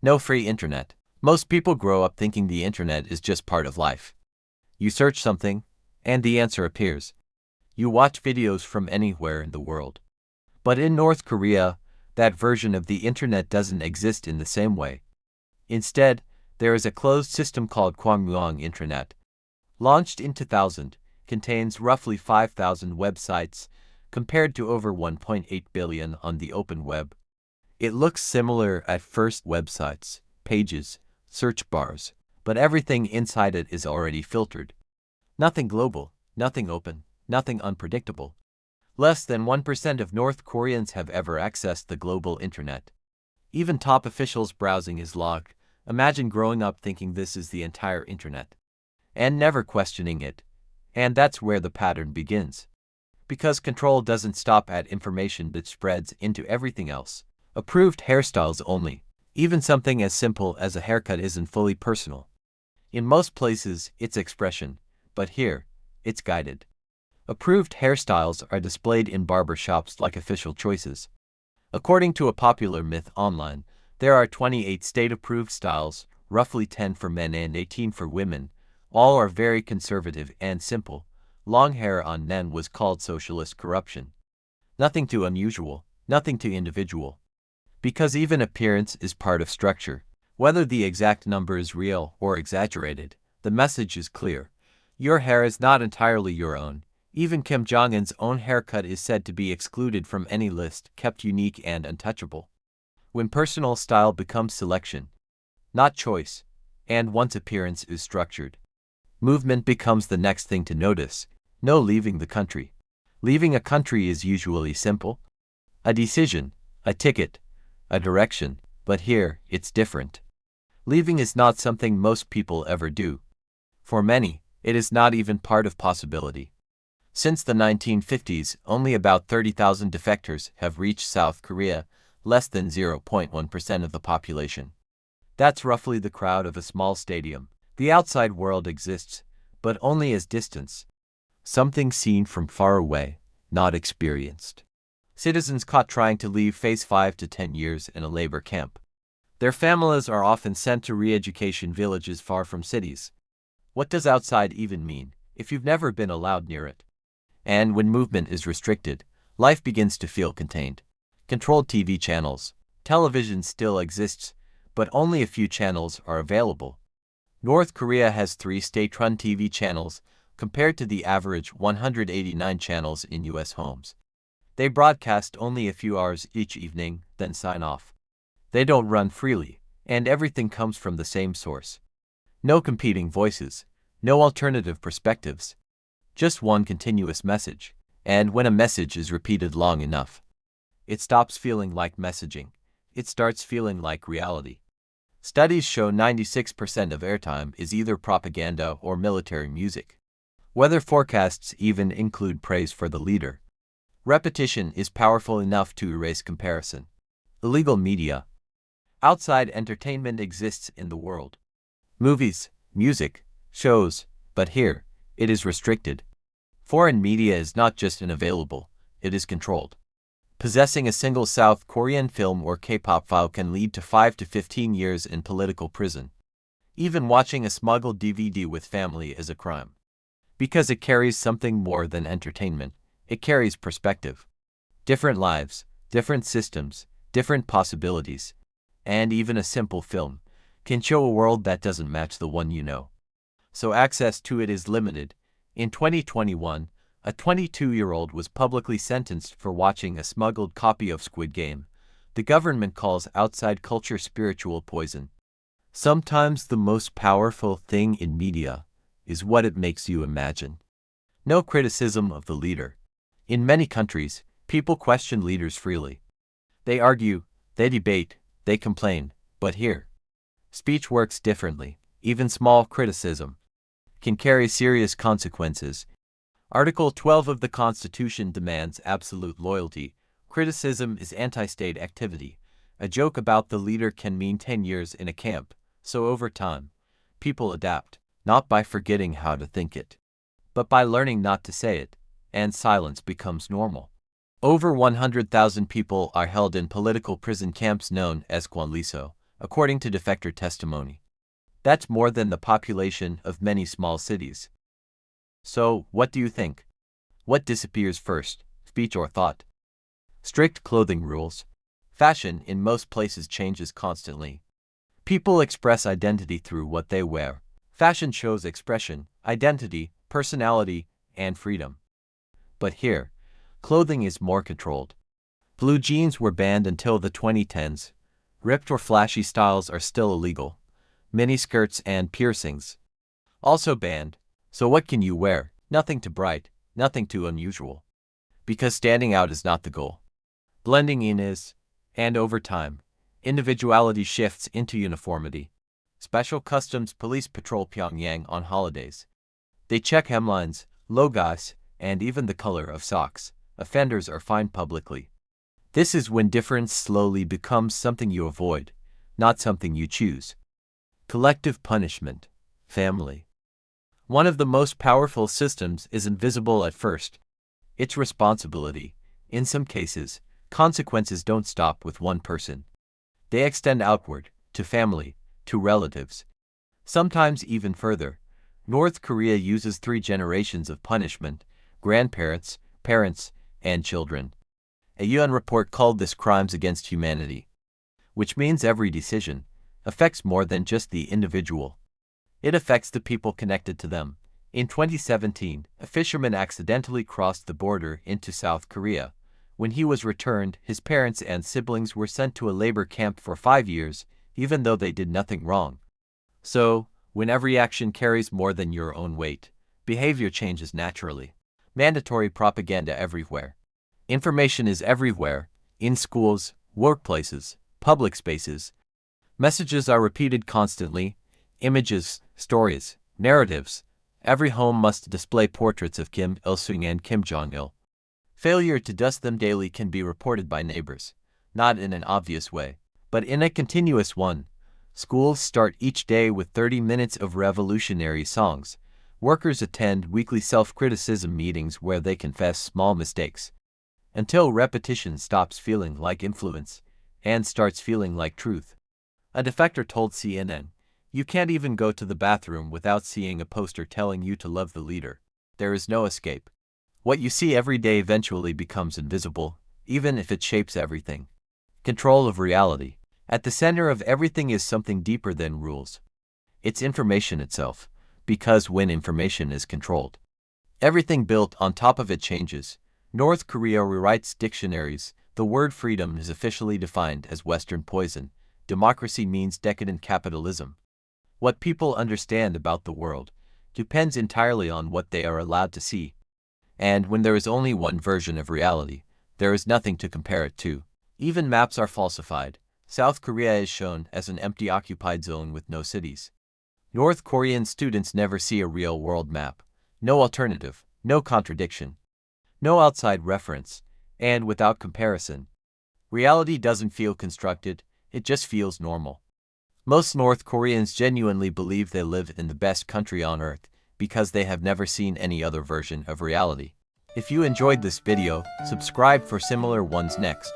No free internet. Most people grow up thinking the internet is just part of life. You search something, and the answer appears. You watch videos from anywhere in the world. But in North Korea, that version of the internet doesn't exist in the same way. Instead, there is a closed system called Kwangmuang Intranet. Launched in 2000, contains roughly 5,000 websites, compared to over 1.8 billion on the open web. It looks similar at first: websites, pages, search bars, but everything inside it is already filtered. Nothing global, nothing open, nothing unpredictable. Less than 1% of North Koreans have ever accessed the global internet. Even top officials' browsing is logged. Imagine growing up thinking this is the entire internet, and never questioning it. And that's where the pattern begins. Because control doesn't stop at information that spreads into everything else. Approved hairstyles only. Even something as simple as a haircut isn't fully personal. In most places, it's expression, but here, it's guided. Approved hairstyles are displayed in barber shops like official choices. According to a popular myth online, there are 28 state-approved styles, roughly 10 for men and 18 for women. All are very conservative and simple. Long hair on men was called socialist corruption. Nothing too unusual, nothing too individual. Because even appearance is part of structure. Whether the exact number is real or exaggerated, the message is clear. Your hair is not entirely your own. Even Kim Jong-un's own haircut is said to be excluded from any list, kept unique and untouchable. When personal style becomes selection, not choice, and once appearance is structured, movement becomes the next thing to notice. No leaving the country. Leaving a country is usually simple. A decision, a ticket, a direction, but here, it's different. Leaving is not something most people ever do. For many, it is not even part of possibility. Since the 1950s, only about 30,000 defectors have reached South Korea, less than 0.1% of the population. That's roughly the crowd of a small stadium. The outside world exists, but only as distance. Something seen from far away, not experienced. Citizens caught trying to leave face 5 to 10 years in a labor camp. Their families are often sent to re-education villages far from cities. What does outside even mean, if you've never been allowed near it? And when movement is restricted, life begins to feel contained. Controlled TV channels. Television still exists, but only a few channels are available. North Korea has 3 state-run TV channels, compared to the average 189 channels in U.S. homes. They broadcast only a few hours each evening, then sign off. They don't run freely, and everything comes from the same source. No competing voices, no alternative perspectives. Just one continuous message, and when a message is repeated long enough, it stops feeling like messaging. It starts feeling like reality. Studies show 96% of airtime is either propaganda or military music. Weather forecasts even include praise for the leader. Repetition is powerful enough to erase comparison. Illegal media. Outside entertainment exists in the world. Movies, music, shows, but here, it is restricted. Foreign media is not just unavailable, it is controlled. Possessing a single South Korean film or K-pop file can lead to 5 to 15 years in political prison. Even watching a smuggled DVD with family is a crime. Because it carries something more than entertainment. It carries perspective. Different lives, different systems, different possibilities. And even a simple film can show a world that doesn't match the one you know. So access to it is limited. In 2021, a 22-year-old was publicly sentenced for watching a smuggled copy of Squid Game. The government calls outside culture spiritual poison. Sometimes the most powerful thing in media is what it makes you imagine. No criticism of the leader. In many countries, people question leaders freely. They argue, they debate, they complain, but here, speech works differently. Even small criticism can carry serious consequences. Article 12 of the Constitution demands absolute loyalty. Criticism is anti-state activity. A joke about the leader can mean 10 years in a camp, so over time, people adapt, not by forgetting how to think it, but by learning not to say it, and silence becomes normal. Over 100,000 people are held in political prison camps known as Kwanliso, according to defector testimony. That's more than the population of many small cities. So, what do you think? What disappears first, speech or thought? Strict clothing rules. Fashion in most places changes constantly. People express identity through what they wear. Fashion shows expression, identity, personality, and freedom. But here, clothing is more controlled. Blue jeans were banned until the 2010s. Ripped or flashy styles are still illegal. Miniskirts and piercings also banned. So what can you wear? Nothing too bright, nothing too unusual. Because standing out is not the goal. Blending in is, and over time, individuality shifts into uniformity. Special customs police patrol Pyongyang on holidays. They check hemlines, logos, and even the color of socks. Offenders are fined publicly. This is when difference slowly becomes something you avoid, not something you choose. Collective punishment. Family. One of the most powerful systems is invisible at first. It's responsibility. In some cases, consequences don't stop with one person. They extend outward, to family, to relatives. Sometimes even further. North Korea uses 3 generations of punishment: grandparents, parents, and children. A UN report called this crimes against humanity. Which means every decision affects more than just the individual. It affects the people connected to them. In 2017, a fisherman accidentally crossed the border into South Korea. When he was returned, his parents and siblings were sent to a labor camp for 5 years, even though they did nothing wrong. So, when every action carries more than your own weight, behavior changes naturally. Mandatory propaganda everywhere. Information is everywhere, in schools, workplaces, public spaces. Messages are repeated constantly. Images, stories, narratives. Every home must display portraits of Kim Il-sung and Kim Jong-il. Failure to dust them daily can be reported by neighbors, not in an obvious way, but in a continuous one. Schools start each day with 30 minutes of revolutionary songs. Workers attend weekly self-criticism meetings where they confess small mistakes, until repetition stops feeling like influence and starts feeling like truth. A defector told CNN, "You can't even go to the bathroom without seeing a poster telling you to love the leader. There is no escape." What you see every day eventually becomes invisible, even if it shapes everything. Control of reality. At the center of everything is something deeper than rules. It's information itself, because when information is controlled, everything built on top of it changes. North Korea rewrites dictionaries. The word freedom is officially defined as Western poison. Democracy means decadent capitalism. What people understand about the world depends entirely on what they are allowed to see. And when there is only one version of reality, there is nothing to compare it to. Even maps are falsified. South Korea is shown as an empty occupied zone with no cities. North Korean students never see a real world map. No alternative, no contradiction, no outside reference, and without comparison. Reality doesn't feel constructed, it just feels normal. Most North Koreans genuinely believe they live in the best country on earth because they have never seen any other version of reality. If you enjoyed this video, subscribe for similar ones next.